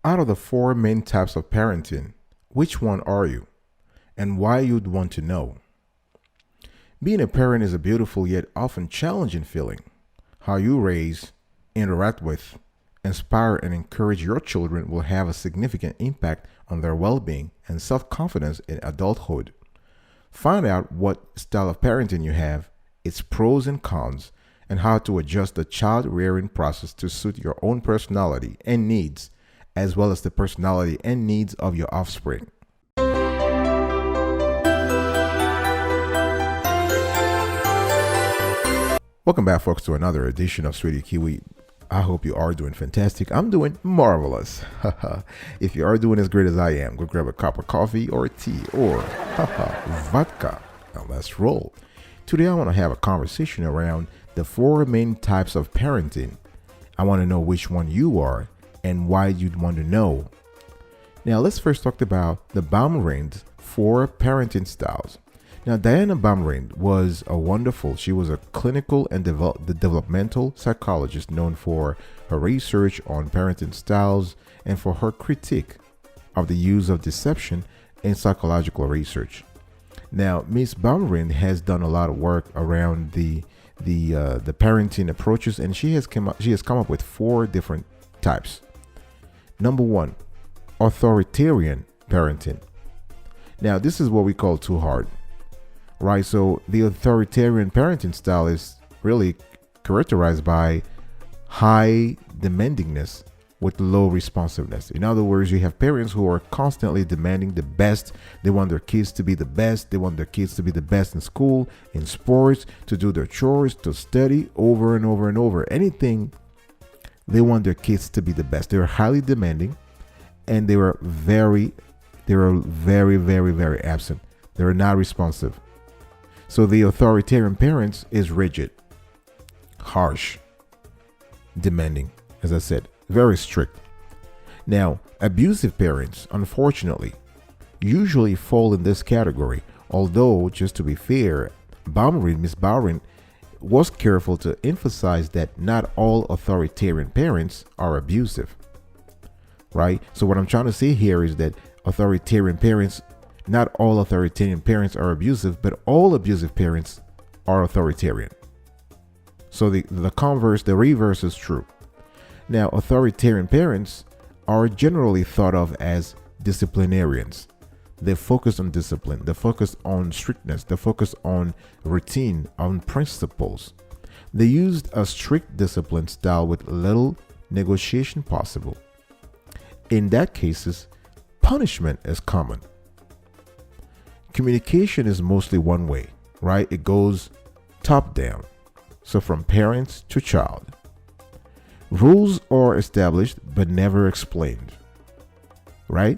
Out of the four main types of parenting, which one are you and why you'd want to know? Being a parent is a beautiful yet often challenging feeling. How you raise, interact with, inspire, and encourage your children will have a significant impact on their well being and self confidence in adulthood. Find out what style of parenting you have, its pros and cons, and how to adjust the child rearing process to suit your own personality and needs, as well as the personality and needs of your offspring. Welcome back, folks, to another edition of Sweetie Kiwi. I hope you are doing fantastic. I'm doing marvelous. If you are doing as great as I am, go grab a cup of coffee or tea or vodka. Now let's roll. Today I want to have a conversation around the four main types of parenting. I want to know which one you are and why you'd want to know. Now let's first talk about the Baumrind's four parenting styles. Now, Diana Baumrind was she was a clinical and developmental psychologist known for her research on parenting styles and for her critique of the use of deception in psychological research. Now, Miss Baumrind has done a lot of work around the parenting approaches, and she has come up with four different types. Number one, authoritarian parenting. Now, this is what we call too hard. Right, so the authoritarian parenting style is really characterized by high demandingness with low responsiveness. In other words, you have parents who are constantly demanding the best. They want their kids to be the best. They want their kids to be the best in school, in sports, to do their chores, to study over and over and over. Anything, they want their kids to be the best. They're highly demanding, and they are very, very absent. They're not responsive. So the authoritarian parents is rigid, harsh, demanding, as I said, very strict. Now, abusive parents, unfortunately, usually fall in this category. Although, just to be fair, Miss Baumrind was careful to emphasize that not all authoritarian parents are abusive. Right? So what I'm trying to say here is that not all authoritarian parents are abusive, but all abusive parents are authoritarian. So the reverse is true. Now, authoritarian parents are generally thought of as disciplinarians. They focus on discipline, they focus on strictness, they focus on routine, on principles. They used a strict discipline style with little negotiation possible. In that cases, punishment is common. Communication is mostly one way, right? It goes top down. So from parents to child. Rules are established but never explained, right?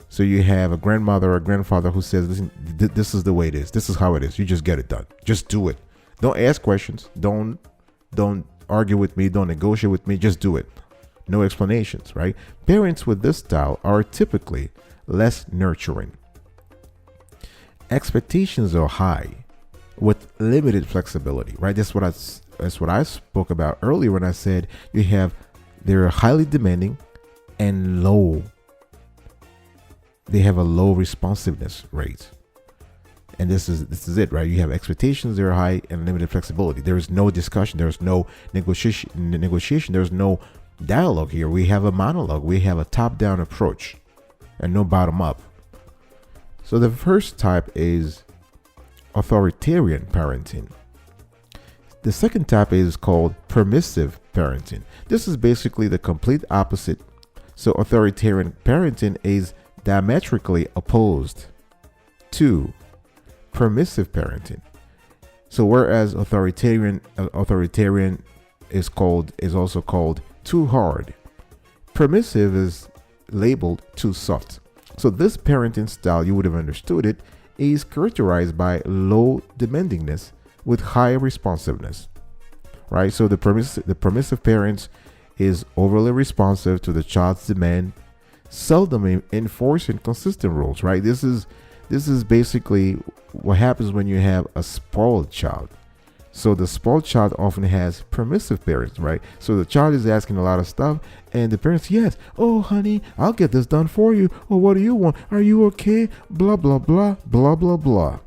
So you have a grandmother or a grandfather who says, listen, this is the way it is. This is how it is. You just get it done. Just do it. Don't ask questions. Don't argue with me. Don't negotiate with me. Just do it. No explanations, right? Parents with this style are typically less nurturing. Expectations are high with limited flexibility, right? That's what I spoke about earlier when I said they're highly demanding and they have a low responsiveness rate. And this is it, right? You have expectations, they're high, and limited flexibility. There is no discussion, there's no negotiation, there's no dialogue here. We have a monologue, we have a top-down approach and no bottom-up. So the first type is authoritarian parenting. The second type is called permissive parenting. This is basically the complete opposite. So authoritarian parenting is diametrically opposed to permissive parenting. So whereas authoritarian is also called too hard, permissive is labeled too soft. So this parenting style, you would have understood it, is characterized by low demandingness with high responsiveness, right? So the permissive parents is overly responsive to the child's demand, seldom enforcing consistent rules, right? This is basically what happens when you have a spoiled child. So the spoiled child often has permissive parents, right? So the child is asking a lot of stuff, and the parents, yes, oh honey, I'll get this done for you. Oh, what do you want? Are you okay? Blah blah blah blah blah blah.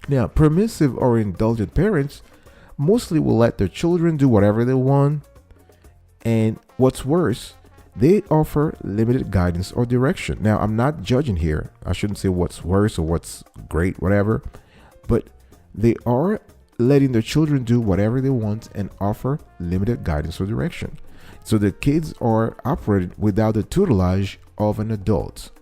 Now, permissive or indulgent parents mostly will let their children do whatever they want, and what's worse, they offer limited guidance or direction. Now, I'm not judging here. I shouldn't say what's worse or what's great, whatever, but they are letting their children do whatever they want and offer limited guidance or direction. So the kids are operating without the tutelage of an adult.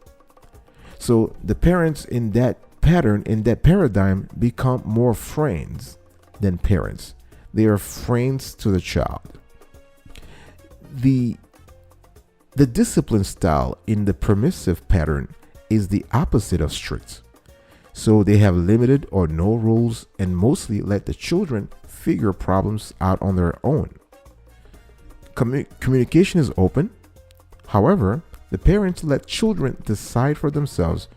So the parents in that pattern, in that paradigm, become more friends than parents. They are friends to the child. The discipline style in the permissive pattern is the opposite of strict. So they have limited or no rules and mostly let the children figure problems out on their own. Communication is open. However, the parents let children decide for themselves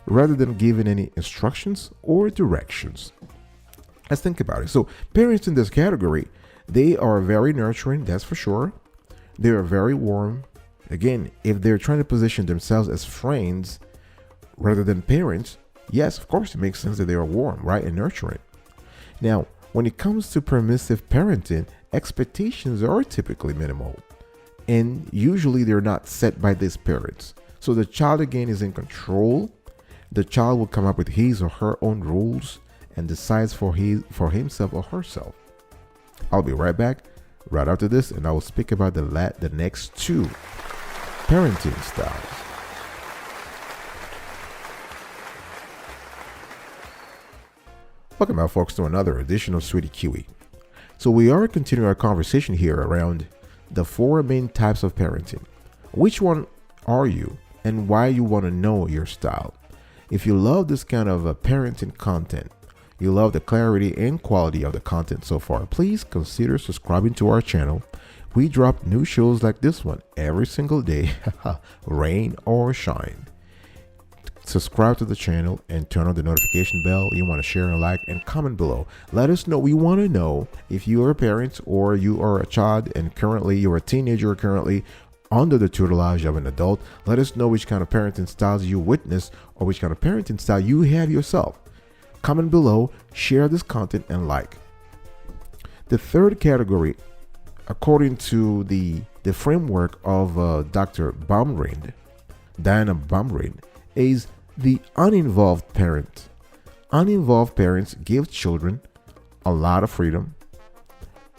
rather than giving any instructions or directions. Let's think about it. So parents in this category, they are very nurturing, that's for sure. They are very warm. Again, if they're trying to position themselves as friends rather than parents, yes, of course, it makes sense that they are warm, right, and nurturing. Now, when it comes to permissive parenting, expectations are typically minimal, and usually they're not set by these parents. So the child, again, is in control. The child will come up with his or her own rules and decides for himself or herself. I'll be right back right after this, and I will speak about the next two parenting styles. Welcome back, folks, to another edition of Sweetie Kiwi. So we are continuing our conversation here around the four main types of parenting. Which one are you and why you want to know your style? If you love this kind of parenting content, you love the clarity and quality of the content so far, please consider subscribing to our channel. We drop new shows like this one every single day, rain or shine. Subscribe to the channel and turn on the notification bell. You want to share and like and comment below. Let us know. We want to know if you are a parent or you are a child and currently you're a teenager currently under the tutelage of an adult. Let us know which kind of parenting styles you witness or which kind of parenting style you have yourself. Comment below, share this content, and like. The third category, according to the framework of Dr. Baumrind, Diana Baumrind, is the uninvolved parent. Uninvolved parents give children a lot of freedom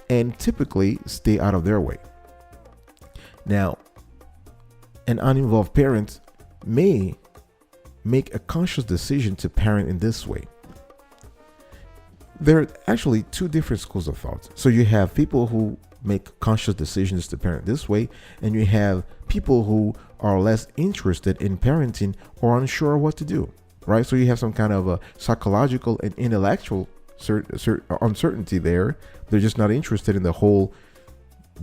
and typically stay out of their way. Now, an uninvolved parent may make a conscious decision to parent in this way. There are actually two different schools of thought. So you have people who make conscious decisions to parent this way, and you have people who are less interested in parenting or unsure what to do, right? So you have some kind of a psychological and intellectual uncertainty there. They're just not interested in the whole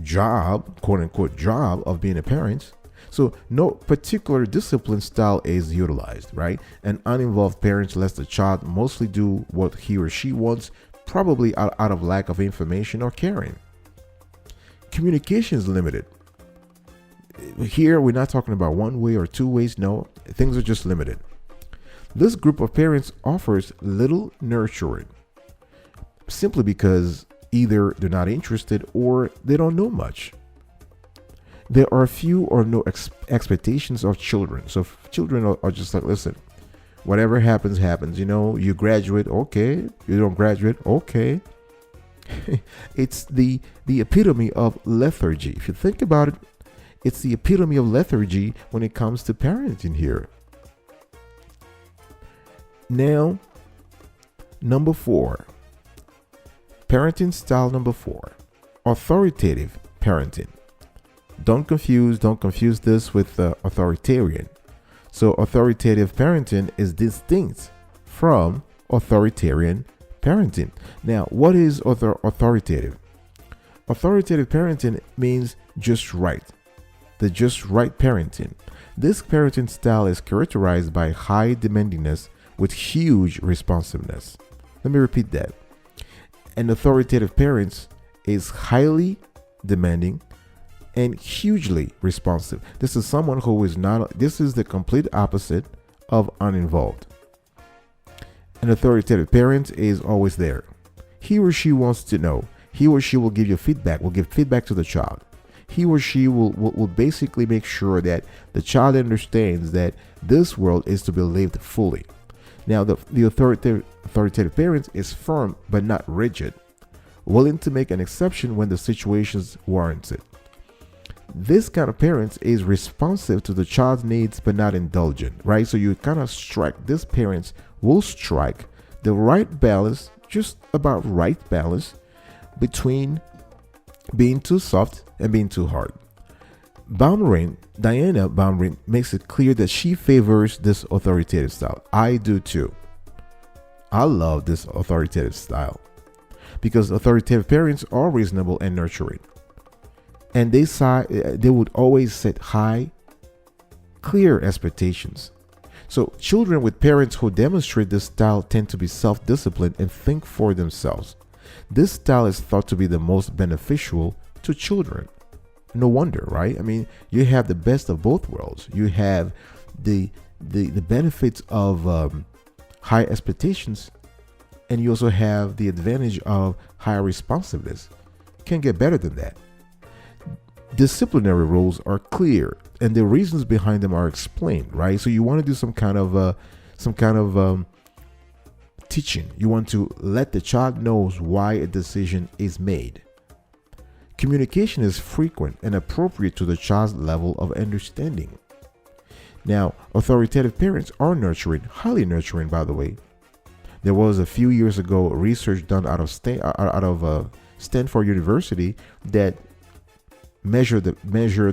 job, quote unquote job, of being a parent. So no particular discipline style is utilized, right? An uninvolved parent lets the child mostly do what he or she wants, probably out of lack of information or caring. Communication is limited. Here, we're not talking about one way or two ways. No, things are just limited. This group of parents offers little nurturing simply because either they're not interested or they don't know much. There are few or no expectations of children. So children are just like, listen, whatever happens, happens. You know, you graduate, okay. You don't graduate, okay. It's the epitome of lethargy. If you think about it, it's the epitome of lethargy when it comes to parenting here. Now, number 4. Parenting style number 4. Authoritative parenting. Don't confuse this with authoritarian. So authoritative parenting is distinct from authoritarian parenting. Now, what is authoritative? Authoritative parenting means just right. The just right parenting. This parenting style is characterized by high demandingness with huge responsiveness. Let me repeat that. An authoritative parent is highly demanding and hugely responsive. This is someone who is not, this is the complete opposite of uninvolved. An authoritative parent is always there. He or she wants to know. He or she will give you feedback, will give feedback to the child. He or she will basically make sure that the child understands that this world is to be lived fully. Now, the authoritative parent is firm but not rigid, willing to make an exception when the situation warrants it. This kind of parent is responsive to the child's needs but not indulgent, right? So you kind of strike, this parent will strike the right balance, just about right balance between being too soft and being too hard. Diana Baumrind makes it clear that she favors this authoritative style. I do too. I love this authoritative style because authoritative parents are reasonable and nurturing. And they would always set high, clear expectations. So children with parents who demonstrate this style tend to be self-disciplined and think for themselves. This style is thought to be the most beneficial to children. No wonder, right? I mean, you have the best of both worlds. You have the benefits of high expectations, and you also have the advantage of higher responsiveness. Can't get better than that. Disciplinary rules are clear, and the reasons behind them are explained, right? So you want to do some kind of teaching. You want to let the child knows why a decision is made. Communication is frequent and appropriate to the child's level of understanding. Now, authoritative parents are nurturing, highly nurturing, by the way. There was a few years ago research done out of Stanford University that measured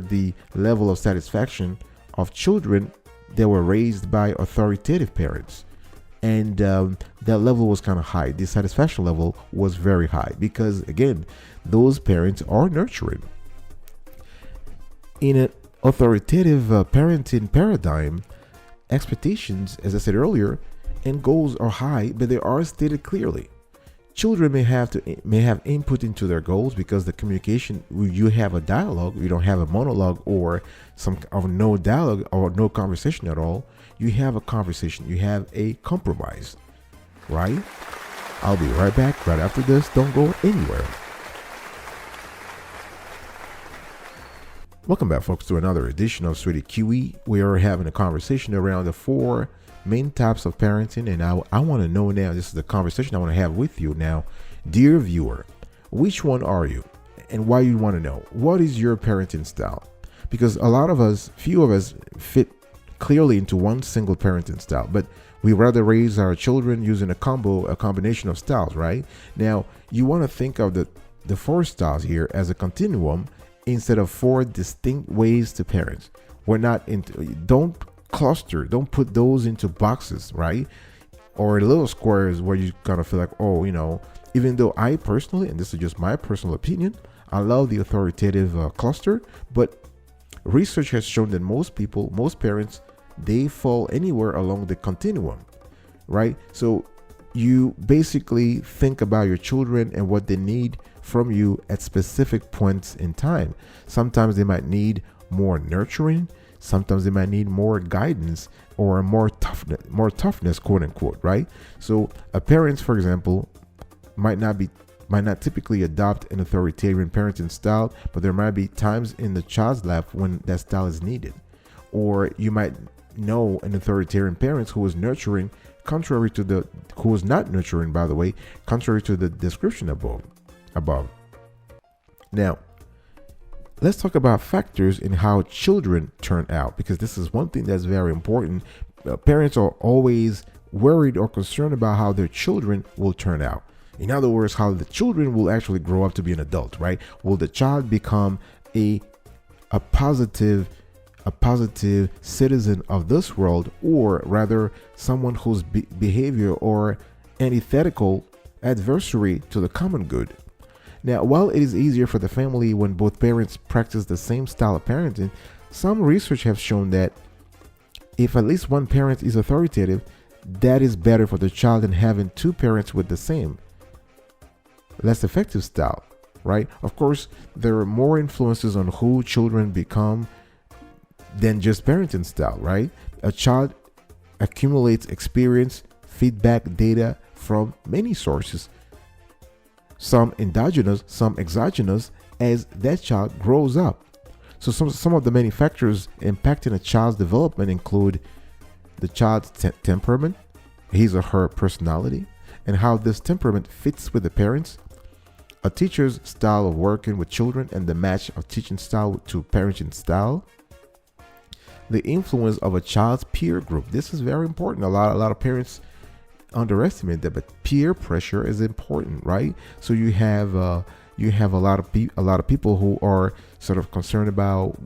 the level of satisfaction of children that were raised by authoritative parents. And that level was kind of high. The satisfaction level was very high because, again, those parents are nurturing. In an authoritative parenting paradigm, expectations, as I said earlier, and goals are high, but they are stated clearly. Children may have input into their goals because the communication, you have a dialogue, you don't have a monologue or no dialogue or no conversation at all. You have a conversation, you have a compromise, right? I'll be right back right after this. Don't go anywhere. Welcome back, folks, to another edition of Sweetie Kiwi. We are having a conversation around the 4 main types of parenting, and I want to know now, this is the conversation I want to have with you now. Dear viewer, which one are you and why you want to know? What is your parenting style? Because few of us fit clearly into one single parenting style, but we rather raise our children using a combination of styles, right? Now, you want to think of the 4 styles here as a continuum instead of 4 distinct ways to parent. Don't cluster, don't put those into boxes, right? Or little squares where you kind of feel like, oh, even though I personally, and this is just my personal opinion, I love the authoritative cluster, but research has shown that most parents, they fall anywhere along the continuum, right? So you basically think about your children and what they need from you at specific points in time. Sometimes they might need more nurturing. Sometimes they might need more guidance or more toughness, quote unquote, right? So a parent, for example, might not typically adopt an authoritarian parenting style, but there might be times in the child's life when that style is needed. Or you might know an authoritarian parent who is nurturing, who is not nurturing, by the way, contrary to the description above. Now, let's talk about factors in how children turn out, because this is one thing that's very important. Parents are always worried or concerned about how their children will turn out. In other words, how the children will actually grow up to be an adult, right? Will the child become a positive citizen of this world, or rather someone whose behavior or antithetical adversary to the common good? Now, while it is easier for the family when both parents practice the same style of parenting, some research has shown that if at least one parent is authoritative, that is better for the child than having 2 parents with the same less effective style, right? Of course, there are more influences on who children become than just parenting style, right? A child accumulates experience, feedback, data from many sources, some endogenous, some exogenous, as that child grows up. So some of the many factors impacting a child's development include the child's temperament, his or her personality, and how this temperament fits with the parents, a teacher's style of working with children and the match of teaching style to parenting style, the influence of a child's peer group. This is very important. A lot of parents underestimate that, but peer pressure is important, right? So you have a lot of people who are sort of concerned about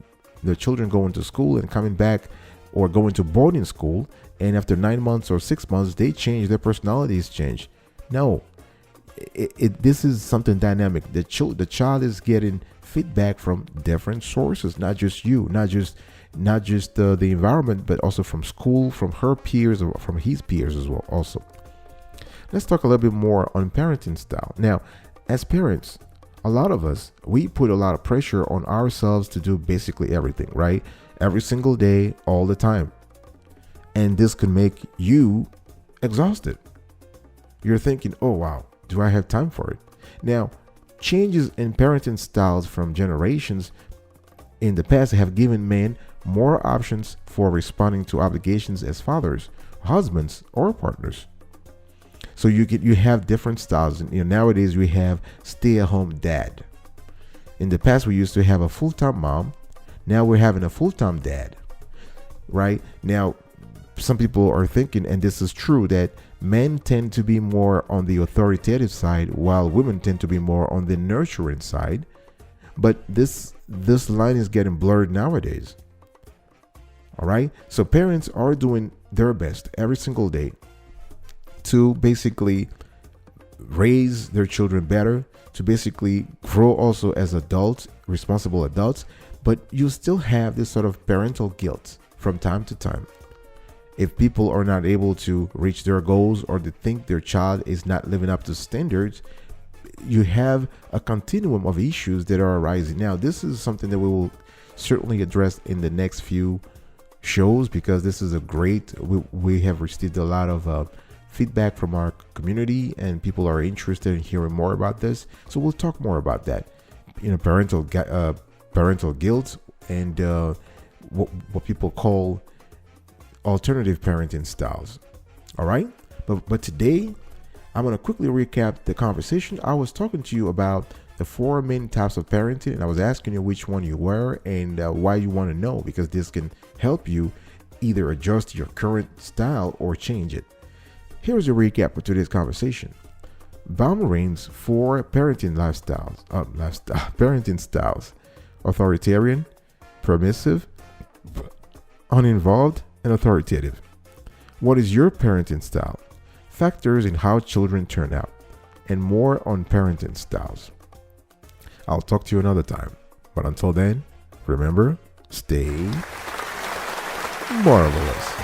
their children going to school and coming back, or going to boarding school, and after 9 months or 6 months they change, their personalities change. No, this is something dynamic. The child is getting feedback from different sources, not just you, not just the environment, but also from school, from her peers, or from his peers as well. Also, let's talk a little bit more on parenting style. Now, as parents, a lot of us, we put a lot of pressure on ourselves to do basically everything, right? Every single day, all the time. And this can make you exhausted. You're thinking, oh wow, do I have time for it? Now, changes in parenting styles from generations in the past have given men more options for responding to obligations as fathers, husbands, or partners. So you have different styles. Nowadays we have stay-at-home dad. In the past we used to have a full-time mom. Now we're having a full-time dad, right? Now, some people are thinking, and this is true, that men tend to be more on the authoritative side, while women tend to be more on the nurturing side. But this line is getting blurred nowadays. All right. So parents are doing their best every single day to basically raise their children better, to basically grow also as adults, responsible adults. But you still have this sort of parental guilt from time to time. If people are not able to reach their goals, or they think their child is not living up to standards, you have a continuum of issues that are arising. Now, this is something that we will certainly address in the next few shows, because this is we have received a lot of feedback from our community, and people are interested in hearing more about this. So we'll talk more about that, parental guilt, and what people call alternative parenting styles. All right, but today I'm going to quickly recap the conversation. I was talking to you about the 4 main types of parenting, and I was asking you which one you were and why you want to know, because this can help you either adjust your current style or change it. Here's a recap of today's conversation. Baumrine's 4 parenting parenting styles: authoritarian, permissive, uninvolved, and authoritative. What is your parenting style? Factors in how children turn out, and more on parenting styles. I'll talk to you another time. But until then, remember, stay marvelous.